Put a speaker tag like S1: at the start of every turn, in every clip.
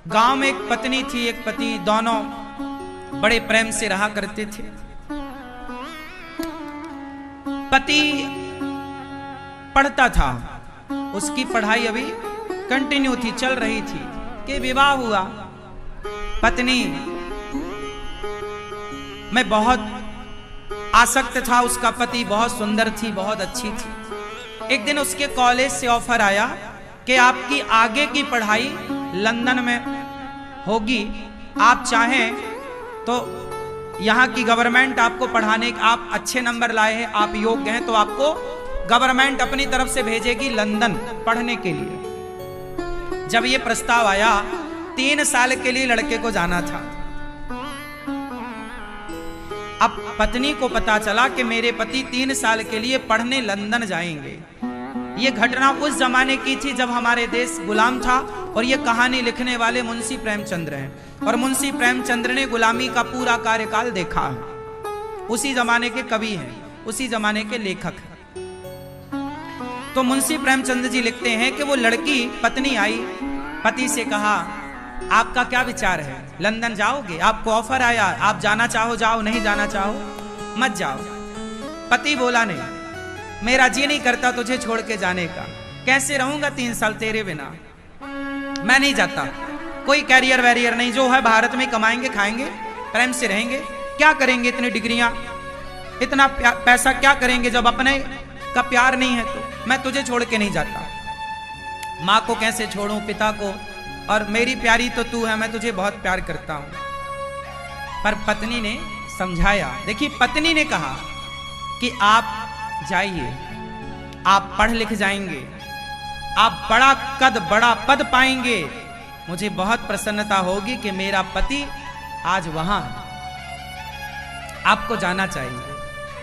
S1: गांव में एक पत्नी थी, एक पति, दोनों बड़े प्रेम से रहा करते थे। पति पढ़ता था, उसकी पढ़ाई अभी कंटिन्यू थी, चल रही थी कि विवाह हुआ। पत्नी में बहुत आसक्त था, उसका पति बहुत सुंदर थी, बहुत अच्छी थी। एक दिन उसके कॉलेज से ऑफर आया कि आपकी आगे की पढ़ाई लंदन में होगी, आप चाहें तो यहाँ की गवर्नमेंट आपको पढ़ाने, आप अच्छे नंबर लाए हैं, आप योग्य हैं, तो आपको गवर्नमेंट अपनी तरफ से भेजेगी लंदन पढ़ने के लिए। जब ये प्रस्ताव आया, 3 साल के लिए लड़के को जाना था। अब पत्नी को पता चला कि मेरे पति 3 साल के लिए पढ़ने लंदन जाएंगे। ये घटना उस जमाने की थी जब हमारे देश गुलाम था, और ये कहानी लिखने वाले मुंशी प्रेमचंद्र हैं, और मुंशी प्रेमचंद्र ने गुलामी का पूरा कार्यकाल देखा है। उसी जमाने के कवि हैं, उसी जमाने के लेखक हैं। तो मुंशी प्रेमचंद्र जी लिखते हैं कि वो लड़की, पत्नी आई, पति से कहा, आपका क्या विचार है, लंदन जाओगे? आपको ऑफर आया, आप जाना चाहो जाओ, नहीं जाना चाहो मत जाओ। पति बोला, नहीं, मेरा जी नहीं करता तुझे छोड़ के जाने का। कैसे रहूंगा 3 साल तेरे बिना, मैं नहीं जाता। कोई कैरियर वैरियर नहीं, जो है भारत में कमाएंगे, खाएंगे, प्रेम से रहेंगे। क्या करेंगे इतनी डिग्रियां, इतना पैसा क्या करेंगे जब अपने का प्यार नहीं है? तो मैं तुझे छोड़ के नहीं जाता। माँ को कैसे छोड़ूं, पिता को, और मेरी प्यारी तो तू है, मैं तुझे बहुत प्यार करता हूं। पर पत्नी ने समझाया। देखिए, पत्नी ने कहा कि आप जाइए, आप पढ़ लिख जाएंगे, आप बड़ा कद, बड़ा पद पाएंगे, मुझे बहुत प्रसन्नता होगी कि मेरा पति आज वहां है, आपको जाना चाहिए।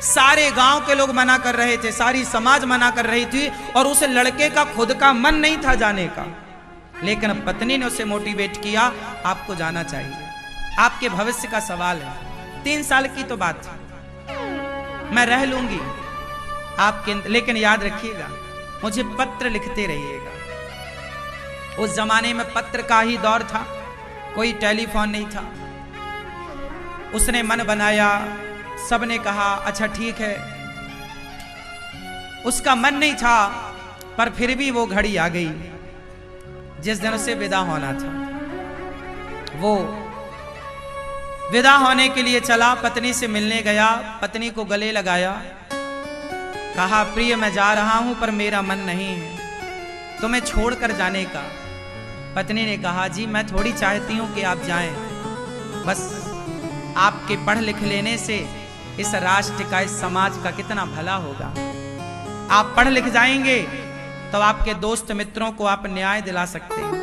S1: सारे गांव के लोग मना कर रहे थे, सारी समाज मना कर रही थी, और उस लड़के का खुद का मन नहीं था जाने का, लेकिन पत्नी ने उसे मोटिवेट किया, आपको जाना चाहिए, आपके भविष्य का सवाल है। 3 साल की तो बात है, मैं रह लूंगी आपके, लेकिन याद रखिएगा मुझे पत्र लिखते रहिएगा। उस जमाने में पत्र का ही दौर था, कोई टेलीफोन नहीं था। उसने मन बनाया, सबने कहा अच्छा ठीक है। उसका मन नहीं था, पर फिर भी वो घड़ी आ गई जिस दिन उसे विदा होना था। वो विदा होने के लिए चला, पत्नी से मिलने गया, पत्नी को गले लगाया, कहा प्रिय मैं जा रहा हूं, पर मेरा मन नहीं है तुम्हें छोड़कर जाने का। पत्नी ने कहा जी मैं थोड़ी चाहती हूं कि आप जाएं, बस आपके पढ़ लिख लेने से इस राष्ट्र का, इस समाज का कितना भला होगा। आप पढ़ लिख जाएंगे तो आपके दोस्त मित्रों को आप न्याय दिला सकते हैं।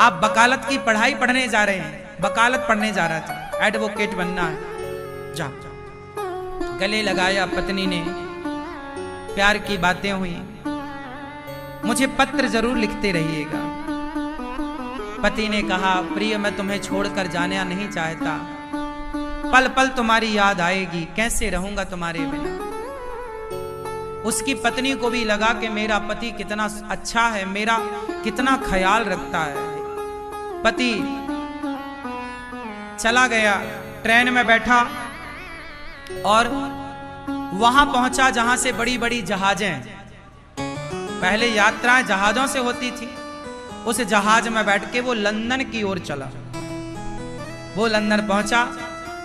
S1: आप वकालत की पढ़ाई पढ़ने जा रहे हैं, वकालत पढ़ने जा रहा था, एडवोकेट बनना है, जा। गले लगाया पत्नी ने, प्यार की बातें हुई, मुझे पत्र जरूर लिखते रहिएगा। पति ने कहा प्रिय मैं तुम्हें छोड़कर जाना नहीं चाहता, पल पल तुम्हारी याद आएगी, कैसे रहूंगा तुम्हारे बिना। उसकी पत्नी को भी लगा कि मेरा पति कितना अच्छा है, मेरा कितना ख्याल रखता है। पति चला गया, ट्रेन में बैठा और वहां पहुंचा जहां से बड़ी बड़ी जहाजें, पहले यात्राएं जहाजों से होती थी। उस जहाज में बैठ के वो लंदन की ओर चला। वो लंदन पहुंचा,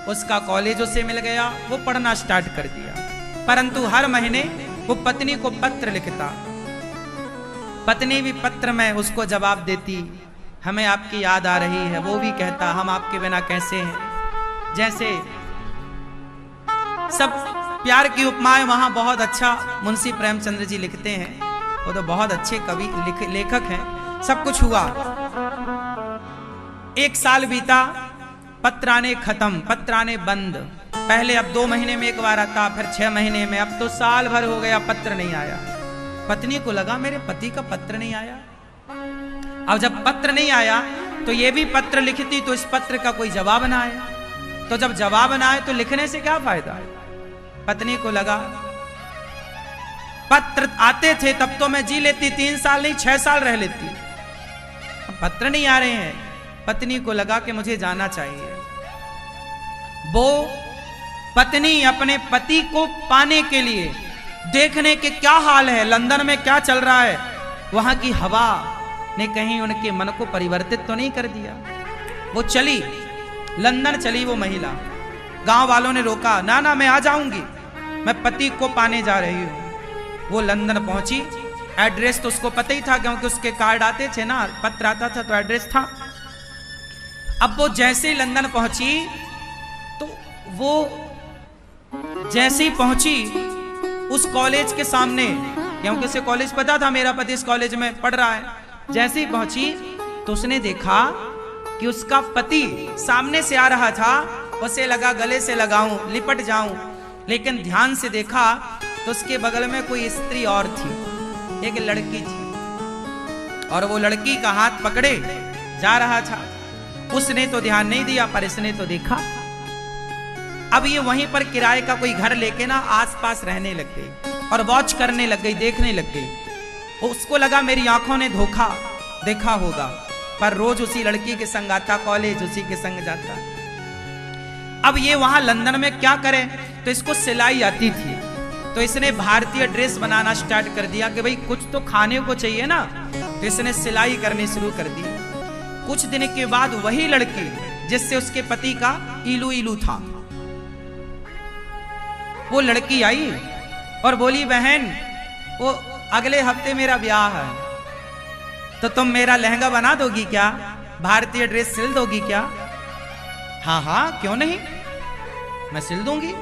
S1: उसका कॉलेज उसे मिल गया, वो पढ़ना स्टार्ट कर दिया। परंतु हर महीने वो पत्नी को पत्र लिखता, पत्नी भी पत्र में उसको जवाब देती, हमें आपकी याद आ रही है। वो भी कहता हम आपके बिना कैसे हैं। जैसे सब प्यार की उपमाएं वहां बहुत अच्छा मुंशी प्रेमचंद्र जी लिखते हैं, वो तो बहुत अच्छे कवि लेखक हैं। सब कुछ हुआ, 1 साल बीता, पत्र आने खत्म, पत्र आने बंद। पहले अब 2 महीने में एक बार आता, फिर 6 महीने में, अब तो साल भर हो गया पत्र नहीं आया। पत्नी को लगा मेरे पति का पत्र नहीं आया। अब जब पत्र नहीं आया तो ये भी पत्र लिखती तो इस पत्र का कोई जवाब ना आया, तो जब जवाब ना आए तो लिखने से क्या फायदा है। पत्नी को लगा पत्र आते थे तब तो मैं जी लेती, 3 साल नहीं 6 साल रह लेती, अब पत्र नहीं आ रहे हैं। पत्नी को लगा कि मुझे जाना चाहिए। वो पत्नी अपने पति को पाने के लिए देखने के क्या हाल है, लंदन में क्या चल रहा है, वहां की हवा ने कहीं उनके मन को परिवर्तित तो नहीं कर दिया। वो चली, लंदन चली वो महिला। गांव वालों ने रोका, ना ना मैं आ जाऊंगी, मैं पति को पाने जा रही हूं। वो लंदन पहुंची। एड्रेस तो उसको पता ही था क्योंकि उसके कार्ड आते थे ना, पत्र आता था तो एड्रेस था। अब वो जैसे ही लंदन पहुंची तो वो जैसे ही पहुंची उस कॉलेज के सामने, क्योंकि उसे कॉलेज पता था मेरा पति इस कॉलेज में पढ़ रहा है, जैसे ही पहुंची तो उसने देखा कि उसका पति सामने से आ रहा था। उसे लगा गले से लगाऊं, लिपट जाऊं, लेकिन ध्यान से देखा तो उसके बगल में कोई स्त्री और थी, एक लड़की थी, और वो लड़की का हाथ पकड़े जा रहा था। उसने तो ध्यान नहीं दिया, पर इसने तो देखा। अब ये वहीं पर किराए का कोई घर लेके ना आसपास रहने लग गई और वॉच करने लग गई, देखने लग गई। उसको लगा मेरी आंखों ने धोखा देखा होगा, पर रोज उसी लड़की के संग आता, कॉलेज उसी के संग जाता। अब ये वहां लंदन में क्या करे, तो इसको सिलाई आती थी, तो इसने भारतीय ड्रेस बनाना स्टार्ट कर दिया कि भाई कुछ तो खाने को चाहिए ना, तो इसने सिलाई करनी शुरू कर दी। कुछ दिन के बाद वही लड़की जिससे उसके पति का इलू इलू था, वो लड़की आई और बोली, बहन वो अगले हफ्ते मेरा ब्याह है, तो तुम मेरा लहंगा बना दोगी क्या, भारतीय ड्रेस सिल दोगी क्या? हाँ हाँ क्यों नहीं, मैं सिल दूंगी।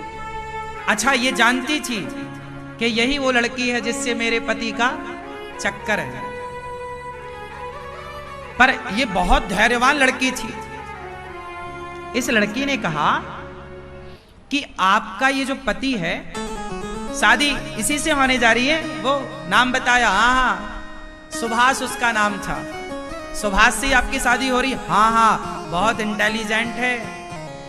S1: अच्छा ये जानती थी कि यही वो लड़की है जिससे मेरे पति का चक्कर है, पर ये बहुत धैर्यवान लड़की थी। इस लड़की ने कहा कि आपका ये जो पति है, शादी इसी से होने जा रही है। वो नाम बताया, हाँ हाँ सुभाष उसका नाम था, सुभाष से आपकी शादी हो रही है? हाँ हाँ बहुत इंटेलिजेंट है,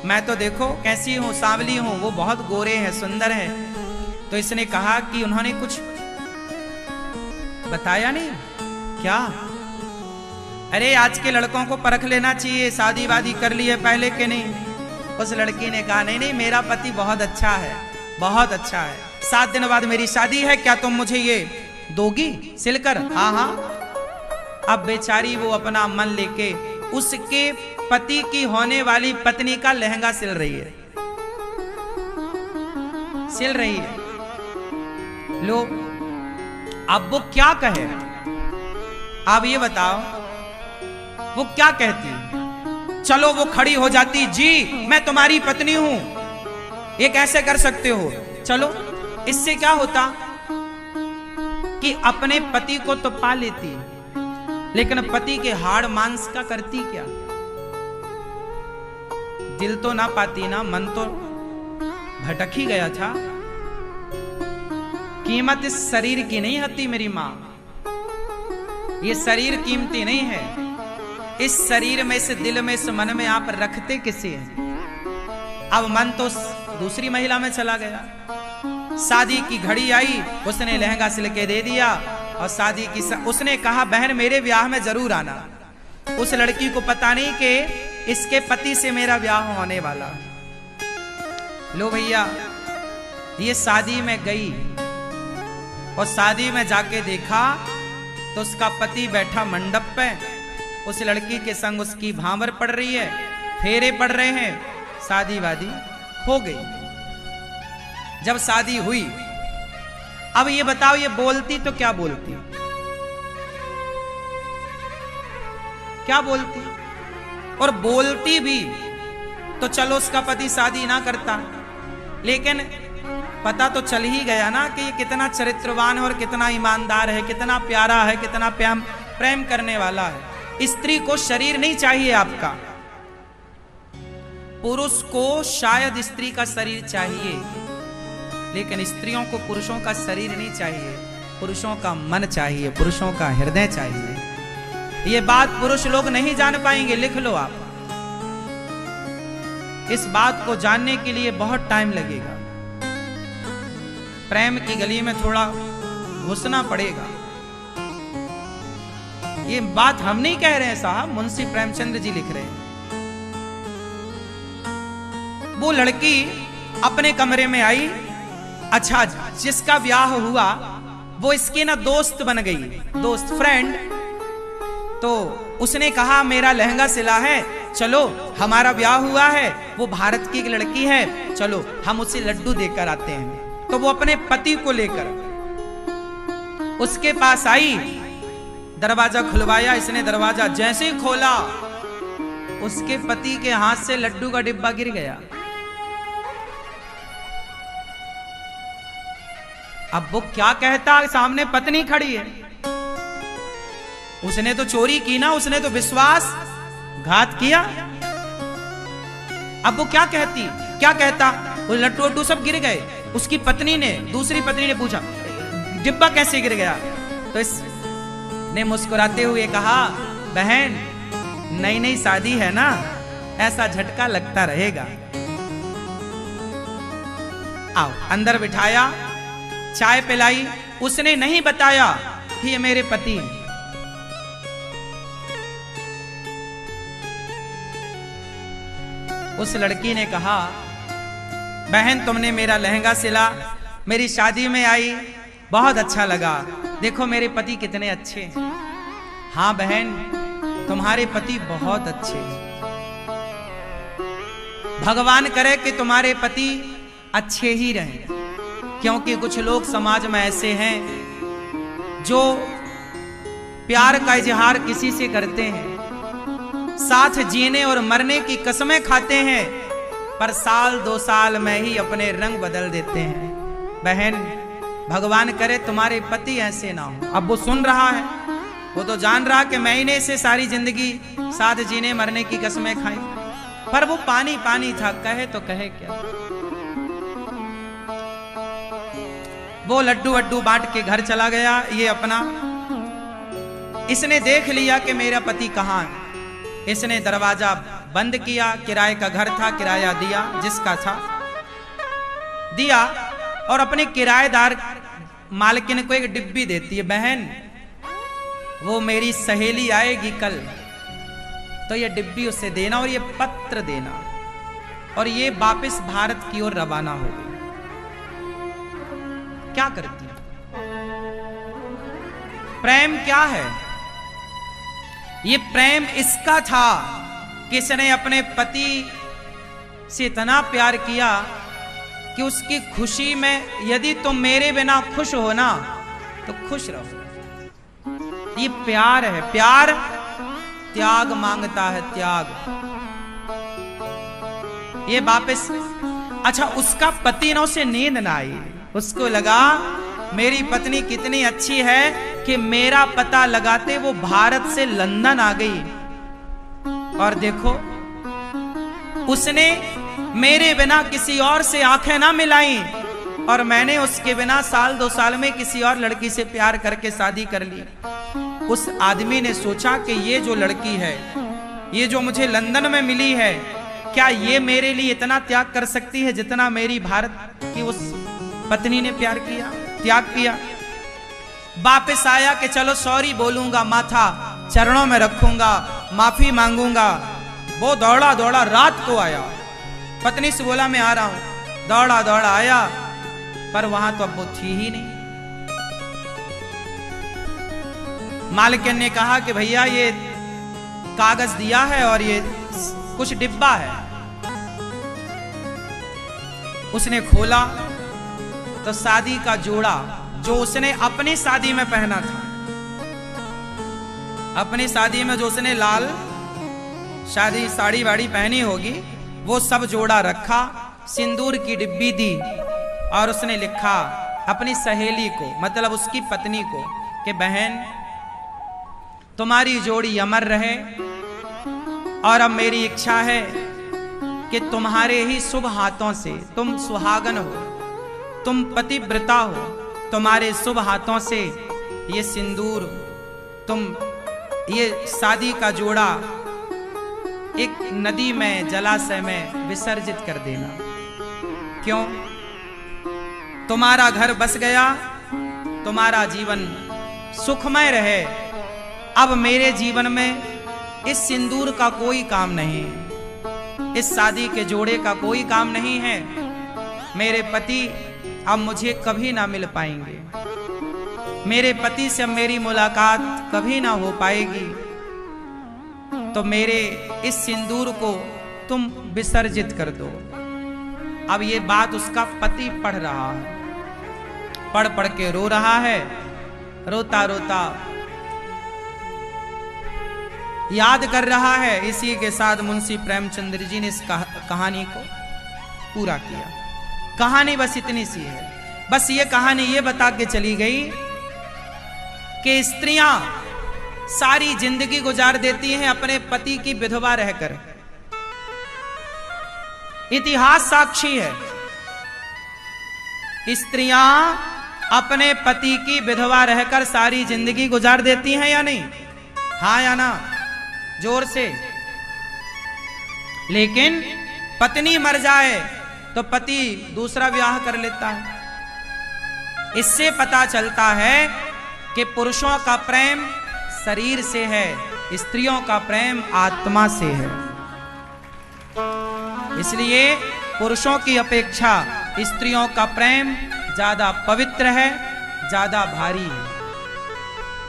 S1: मैं तो देखो कैसी हूँ, सांवली हूँ, वो बहुत गोरे हैं, सुंदर है। तो इसने कहा कि उन्होंने कुछ बताया नहीं क्या? अरे आज के लड़कों को परख लेना चाहिए, शादी वादी कर ली है पहले के नहीं। उस लड़की ने कहा, नहीं नहीं मेरा पति बहुत अच्छा है, बहुत अच्छा है, 7 दिन बाद मेरी शादी है, क्या तुम मुझे ये दोगी सिलकर? हाँ हाँ। अब बेचारी वो अपना मन लेके उसके पति की होने वाली पत्नी का लहंगा सिल रही है, सिल रही है। लो अब वो क्या कहे, आप ये बताओ वो क्या कहती? चलो वो खड़ी हो जाती, जी मैं तुम्हारी पत्नी हूं, ये कैसे कर सकते हो? चलो इससे क्या होता कि अपने पति को तो पा लेती, लेकिन पति के हाड़ मांस का करती क्या? दिल तो ना पाती ना, मन तो भटक ही गया था। कीमत इस शरीर की नहीं होती मेरी मां, ये शरीर कीमती नहीं है। इस शरीर में, इस दिल में, इस मन में आप रखते किसे हैं? अब मन तो दूसरी महिला में चला गया। शादी की घड़ी आई, उसने लहंगा सिल के दे दिया और शादी की उसने कहा, बहन मेरे ब्याह में जरूर आना। उस लड़की को पता नहीं कि इसके पति से मेरा ब्याह होने वाला। लो भैया, ये शादी में गई और शादी में जाके देखा तो उसका पति बैठा मंडप पे, उस लड़की के संग उसकी भांवर पड़ रही है, फेरे पड़ रहे हैं, शादी वादी हो गई। जब शादी हुई, अब ये बताओ ये बोलती तो क्या बोलती? क्या बोलती? और बोलती भी तो चलो उसका पति शादी ना करता, लेकिन पता तो चल ही गया ना कि ये कितना चरित्रवान है और कितना ईमानदार है, कितना प्यारा है, कितना प्रेम करने वाला है। स्त्री को शरीर नहीं चाहिए आपका, पुरुष को शायद स्त्री का शरीर चाहिए, लेकिन स्त्रियों को पुरुषों का शरीर नहीं चाहिए, पुरुषों का मन चाहिए, पुरुषों का हृदय चाहिए। ये बात पुरुष लोग नहीं जान पाएंगे, लिख लो आप। इस बात को जानने के लिए बहुत टाइम लगेगा, प्रेम की गली में थोड़ा घुसना पड़ेगा। ये बात हम नहीं कह रहे हैं साहब, मुंशी प्रेमचंद्र जी लिख रहे हैं। वो लड़की अपने कमरे में आई, अच्छा जिसका ब्याह हुआ वो इसकी ना दोस्त बन गई, दोस्त फ्रेंड। तो उसने कहा मेरा लहंगा सिला है, चलो हमारा ब्याह हुआ है, वो भारत की एक लड़की है, चलो हम उसे लड्डू देकर आते हैं। तो वो अपने पति को लेकर उसके पास आई, दरवाजा खुलवाया इसने, दरवाजा जैसे ही खोला उसके पति के हाथ से लड्डू का डिब्बा गिर गया। अब वो क्या कहता, सामने पत्नी खड़ी है, उसने तो चोरी की ना, उसने तो विश्वासघात किया। अब वो क्या कहती, क्या कहता, वो लड्डू वड्डू सब गिर गए। उसकी पत्नी ने, दूसरी पत्नी ने पूछा डिब्बा कैसे गिर गया? तो इसने मुस्कुराते हुए कहा बहन नई नई शादी है ना, ऐसा झटका लगता रहेगा। आओ, अंदर बिठाया, चाय पिलाई। उसने नहीं बताया कि ये मेरे पति हैं। उस लड़की ने कहा बहन तुमने मेरा लहंगा सिला, मेरी शादी में आई, बहुत अच्छा लगा, देखो मेरे पति कितने अच्छे हैं। हाँ बहन तुम्हारे पति बहुत अच्छे हैं, भगवान करे कि तुम्हारे पति अच्छे ही रहें, क्योंकि कुछ लोग समाज में ऐसे हैं जो प्यार का इजहार किसी से करते हैं, साथ जीने और मरने की कसमें खाते हैं, पर साल 2 साल में ही अपने रंग बदल देते हैं। बहन भगवान करे तुम्हारे पति ऐसे ना हो। अब वो सुन रहा है, वो तो जान रहा कि मैंने से सारी जिंदगी साथ जीने मरने की कसमें खाई, पर वो पानी पानी था, कहे तो कहे क्या। वो लड्डू वड्डू बांट के घर चला गया। ये अपना इसने देख लिया कि मेरा पति कहाँ है। इसने दरवाजा बंद किया, किराए का घर था, किराया दिया, जिसका था दिया, और अपने किराएदार मालकिन को एक डिब्बी देती है, बहन वो मेरी सहेली आएगी कल, तो ये डिब्बी उसे देना और ये पत्र देना, और ये वापस भारत की ओर रवाना हो गई। क्या करती है? प्रेम क्या है? ये प्रेम इसका था कि इसने अपने पति से इतना प्यार किया कि उसकी खुशी में, यदि तुम मेरे बिना खुश हो ना तो खुश रहो। ये प्यार है। प्यार त्याग मांगता है, त्याग। ये वापस, अच्छा उसका पति ना, उसे नींद ना आई, उसको लगा मेरी पत्नी कितनी अच्छी है कि मेरा पता लगाते वो भारत से लंदन आ गई, और देखो उसने मेरे बिना किसी और से आंखें ना मिलाई, और मैंने उसके बिना साल 2 साल में किसी और लड़की से प्यार करके शादी कर ली। उस आदमी ने सोचा कि ये जो लड़की है, ये जो मुझे लंदन में मिली है, क्या ये मेरे लिए इतना त्याग कर सकती है जितना मेरी भारत की उस पत्नी ने प्यार किया, त्याग किया। वापस आया कि चलो सॉरी बोलूंगा, माथा चरणों में रखूंगा, माफी मांगूंगा। वो दौड़ा दौड़ा रात को आया, पत्नी से बोला मैं आ रहा हूं, दौड़ा दौड़ा आया, पर वहां तो अब वो थी ही नहीं। मालिक ने कहा कि भैया ये कागज दिया है और ये कुछ डिब्बा है। उसने खोला तो शादी का जोड़ा जो उसने अपनी शादी में पहना था, अपनी शादी में जो उसने लाल शादी साड़ी वाड़ी पहनी होगी, वो सब जोड़ा रखा, सिंदूर की डिब्बी दी, और उसने लिखा अपनी सहेली को, मतलब उसकी पत्नी को, कि बहन तुम्हारी जोड़ी अमर रहे, और अब मेरी इच्छा है कि तुम्हारे ही शुभ हाथों से, तुम सुहागन हो, तुम पतिव्रता हो, तुम्हारे शुभ हाथों से ये सिंदूर, तुम ये शादी का जोड़ा एक नदी में, जलाशय में विसर्जित कर देना। क्यों? तुम्हारा घर बस गया, तुम्हारा जीवन सुखमय रहे, अब मेरे जीवन में इस सिंदूर का कोई काम नहीं है, इस शादी के जोड़े का कोई काम नहीं है। मेरे पति अब मुझे कभी ना मिल पाएंगे, मेरे पति से मेरी मुलाकात कभी ना हो पाएगी, तो मेरे इस सिंदूर को तुम विसर्जित कर दो। अब ये बात उसका पति पढ़ रहा है, पढ़ पढ़ के रो रहा है। रोता रोता याद कर रहा है। इसी के साथ मुंशी प्रेमचंद्र जी ने इस कहानी को पूरा किया। कहानी बस इतनी सी है। बस ये कहानी ये बता के चली गई कि स्त्रियां सारी जिंदगी गुजार देती हैं अपने पति की विधवा रहकर। इतिहास साक्षी है, स्त्रियां अपने पति की विधवा रहकर सारी जिंदगी गुजार देती हैं या नहीं? हाँ या ना? जोर से। लेकिन पत्नी मर जाए तो पति दूसरा विवाह कर लेता है। इससे पता चलता है कि पुरुषों का प्रेम शरीर से है, स्त्रियों का प्रेम आत्मा से है। इसलिए पुरुषों की अपेक्षा स्त्रियों का प्रेम ज्यादा पवित्र है, ज्यादा भारी है।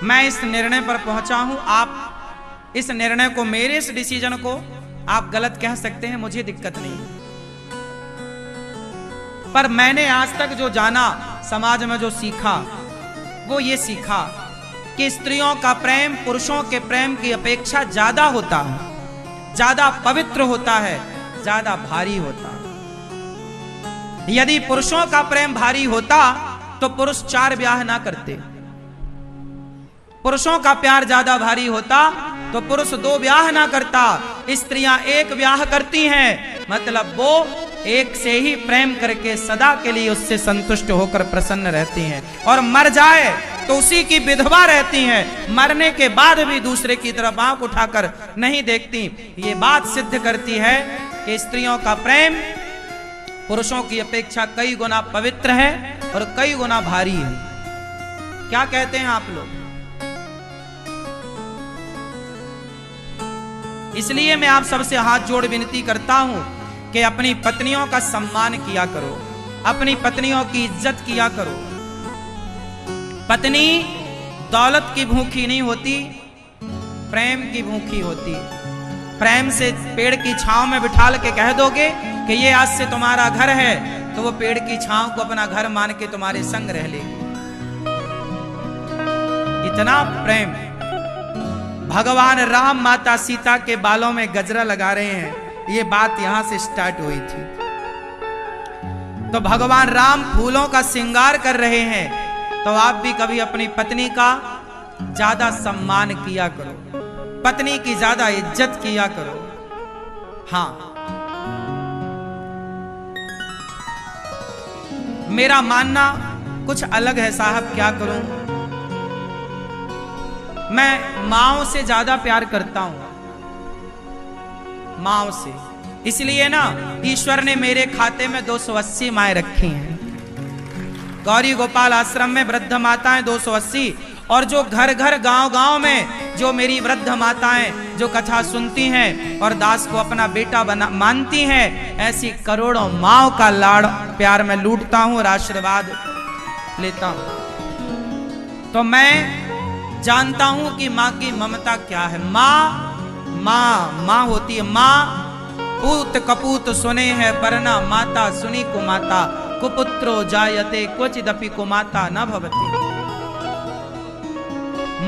S1: मैं इस निर्णय पर पहुंचा हूं। आप इस निर्णय को, मेरे इस डिसीजन को आप गलत कह सकते हैं, मुझे दिक्कत नहीं, पर मैंने आज तक जो जाना, समाज में जो सीखा, वो ये सीखा कि स्त्रियों का प्रेम पुरुषों के प्रेम की अपेक्षा ज्यादा होता है, ज्यादा पवित्र होता है, ज्यादा भारी होता है। यदि पुरुषों का प्रेम भारी होता तो पुरुष 4 ब्याह ना करते। पुरुषों का प्यार ज्यादा भारी होता तो पुरुष 2 ब्याह ना करता। स्त्रियां 1 ब्याह करती हैं, मतलब वो एक से ही प्रेम करके सदा के लिए उससे संतुष्ट होकर प्रसन्न रहती हैं, और मर जाए तो उसी की विधवा रहती हैं। मरने के बाद भी दूसरे की तरफ आंख उठाकर नहीं देखती। ये बात सिद्ध करती है कि स्त्रियों का प्रेम पुरुषों की अपेक्षा कई गुना पवित्र है और कई गुना भारी है। क्या कहते हैं आप लोग? इसलिए मैं आप सबसे हाथ जोड़ विनती करता हूं कि अपनी पत्नियों का सम्मान किया करो, अपनी पत्नियों की इज्जत किया करो। पत्नी दौलत की भूखी नहीं होती, प्रेम की भूखी होती। प्रेम से पेड़ की छांव में बिठाल के कह दोगे कि ये आज से तुम्हारा घर है, तो वो पेड़ की छांव को अपना घर मान के तुम्हारे संग रह लेगी। इतना प्रेम। भगवान राम माता सीता के बालों में गजरा लगा रहे हैं, ये बात यहां से स्टार्ट हुई थी। तो भगवान राम फूलों का श्रृंगार कर रहे हैं, तो आप भी कभी अपनी पत्नी का ज्यादा सम्मान किया करो, पत्नी की ज्यादा इज्जत किया करो। हां, मेरा मानना कुछ अलग है साहब, क्या करूं? मैं माओ से ज्यादा प्यार करता हूं, माओ से। इसलिए ना ईश्वर ने मेरे खाते में 280 माएँ रखी हैं। गौरी गोपाल आश्रम में वृद्ध माताएं 280, और जो घर घर गांव गांव में जो मेरी वृद्ध माताएं जो कथा सुनती हैं और दास को अपना बेटा मानती हैं, ऐसी करोड़ों माओ का लाड़ प्यार में लूटता हूं और आशीर्वाद लेता हूं। तो मैं जानता हूं कि माँ की ममता क्या है। माँ होती है। माँ पूत कपूत सुने है परना, माता सुनी कुमाता, कुपुत्रो जायते क्वचिदपि कुमाता न भवति।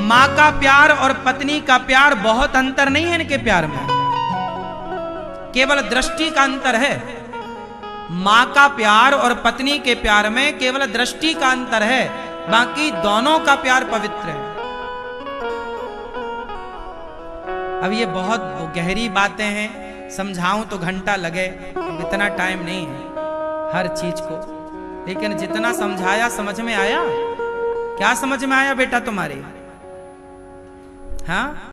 S1: माँ का प्यार और पत्नी का प्यार बहुत अंतर नहीं है इनके प्यार में, केवल दृष्टि का अंतर है। माँ का प्यार और पत्नी के प्यार में केवल दृष्टि का अंतर है, बाकी दोनों का प्यार पवित्र है। अब ये बहुत गहरी बातें हैं, समझाऊं तो घंटा लगे, इतना टाइम नहीं है हर चीज को। लेकिन जितना समझाया समझ में आया? क्या समझ में आया बेटा तुम्हारे? हाँ।